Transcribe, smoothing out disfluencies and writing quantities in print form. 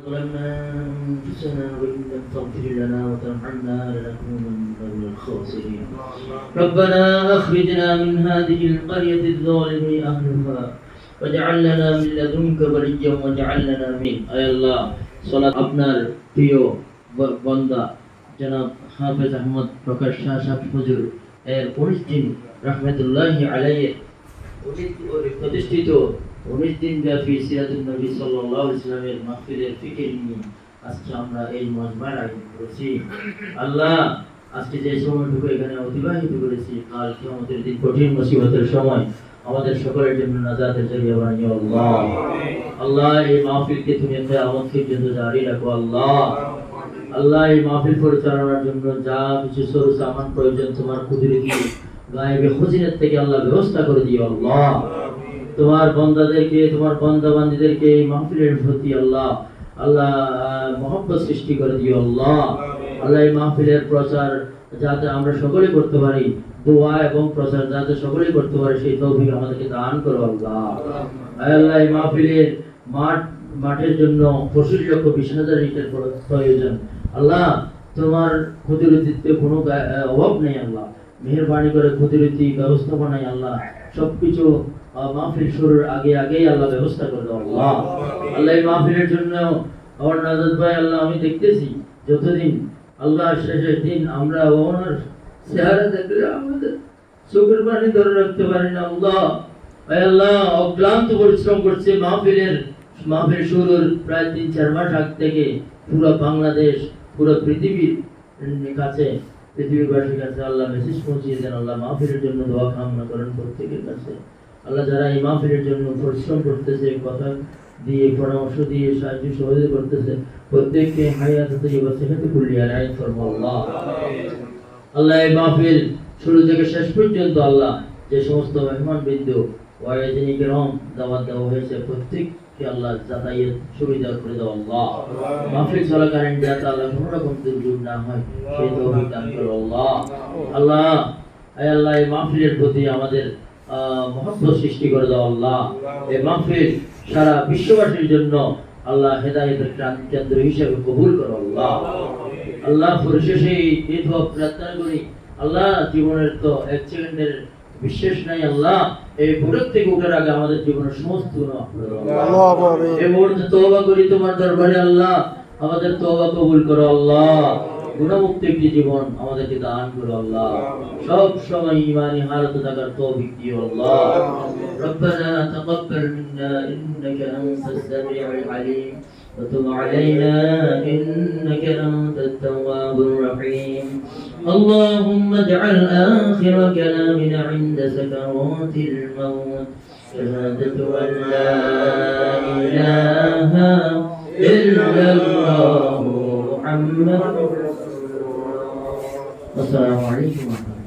ظلمنا أنفسنا وإن لم تغفر لنا وترحمنا لنكونن من الخاسرين. ربنا أخرجنا من هذه القرية الظالم أهلها واجعل لنا من لدنك وليا واجعل لنا من أي الله صلاة আপনার প্রিয় বান্দা জনাব হাফেজ আহমদ প্রকাশ শাহ সাহেব হুজুর এর 19 দিন রাহমাতুল্লাহি আলাইহি প্রতিষ্ঠিত 19 দিন ব্যাপী সিরাতুন নবী সাল্লাল্লাহু আলাইহি ওয়াসাল্লামের মাহফিলের ফিকির নিয়ে আজকে আমরা এই মজমার আয়োজন করেছি। আল্লাহ আজকে যে সময়টুকু এখানে অতিবাহিত করেছি কাল কিয়ামতের দিন কঠিন মুসিবতের সময় আমাদের সকলের জন্য নাজাতের জরিয়া বানিও আল্লাহ। আল্লাহ এই মাহফিলকে তুমি কিয়ামত পর্যন্ত জারি রাখো আল্লাহ। আল্লাহ এই মাহফিল পরিচালনার জন্য যা কিছু সরু সামান প্রয়োজন তোমার কুদরতি গায়েবে খজিনাত থেকে আল্লাহ ব্যবস্থা করে দিও আল্লাহ। তোমার বান্দাদেরকে তোমার বান্দা-বান্দীদেরকে এই মাহফিলের প্রতি আল্লাহ মহব্বত সৃষ্টি করে দিও আল্লাহ। আল্লাহ এই মাহফিলের প্রচার যাতে আমরা সকলে করতে পারি, দোয়া এবং প্রচার যাতে সকলে করতে পারে সেই তৌফিক আমাদেরকে দান করো আল্লাহ। আল্লাহ এই মাহফিলের মাঠের জন্য 25,20,000 লিটার প্রয়োজন আল্লাহ। তোমার কুদরতিতে কোনো অভাব নেই আল্লাহ। মেহেরবানি করে কুদরতি ব্যবস্থাপনায় আল্লাহ সবকিছু মাহফিল শুরুর আগে আল্লাহ ব্যবস্থা করে দাও আল্লাহ। আল্লাহ এই মাহফিলের জন্য আমার নাজাত ভাই আল্লাহ আমি দেখতেছি যতদিন আল্লাহ শেষের দিন আমরা ওনার চেহারা দেখলে আমাদের চোখের পানি ধরে রাখতে পারি না আল্লাহ। আল্লাহ অক্লান্ত পরিশ্রম করছে মাহফিল শুরুর প্রায় 3-4 মাস আগ থেকে পুরো বাংলাদেশ পুরো পৃথিবীর কাছে পৃথিবীবাসীর কাছে আল্লাহ মেসেজ পৌঁছিয়ে দেন আল্লাহ। মাহফিলের জন্য দোয়া কামনা করেন প্রত্যেকের কাছে আল্লাহ। যারা এই মাহফিলের জন্য পরিশ্রম করতেছে, কথা দিয়ে পরামর্শ দিয়ে সাহায্য সহযোগিতা করতেছে প্রত্যেককে হায়াত তৈয়বা সেহাতে কুল্লিয়া রায় ফরমাও আল্লাহ। আল্লাহ এই মাহফিল শুরু থেকে শেষ পর্যন্ত আল্লাহ যে সমস্ত মেহমানবৃন্দ ওয়াইজিনী কিরাম দাওয়াত দেওয়া হয়েছে প্রত্যেককে আল্লাহ যাতায়াত সুবিধা করে দাও আল্লাহ। মাহফিল চলাকালীন যাতে আল্লাহ কোনো রকম দুর্যোগ না হয় সেই তৌফিক দান করো আল্লাহ। আল্লাহ এই মাহফিলের প্রতি আমাদের মহব্বত সৃষ্টি করে দাও আল্লাহ। এই মাহফিল সারা বিশ্ববাসীর জন্য আল্লাহ হেদায়েতের কেন্দ্র হিসেবে কবুল করো আল্লাহ। আল্লাহ পরিশেষে এই দোয়া প্রার্থনা করি আল্লাহ জীবনের তো 1 সেকেন্ডের বিশেষ নাই আল্লাহ। এই বুড়ো থেকে উঠার আগে আমাদের জীবনের সমস্ত গুনাহ মাফ করে দাও আল্লাহ। এই মুহূর্তে তওবা করি তোমার দরবারে আল্লাহ, আমাদের তওবা কবুল করো আল্লাহ। গুনাহমুক্ত একটি জীবন আমাদেরকে দান করো আল্লাহ। সব সময় ঈমানি হালতে থাকার তৌফিক দিও আল্লাহ। রব্বানা তাকাব্বাল মিন্না ইন্নাকা আনতাস সামিউল আলিম ওয়া তুব আলাইনা ইন্নাকা আনতাত তাওয়াবুর রহিম। اللهم اجعل آخر كلامنا عند سكرات الموت شهادة أن لا إله إلا الله محمد. السلام عليكم ورحمة الله.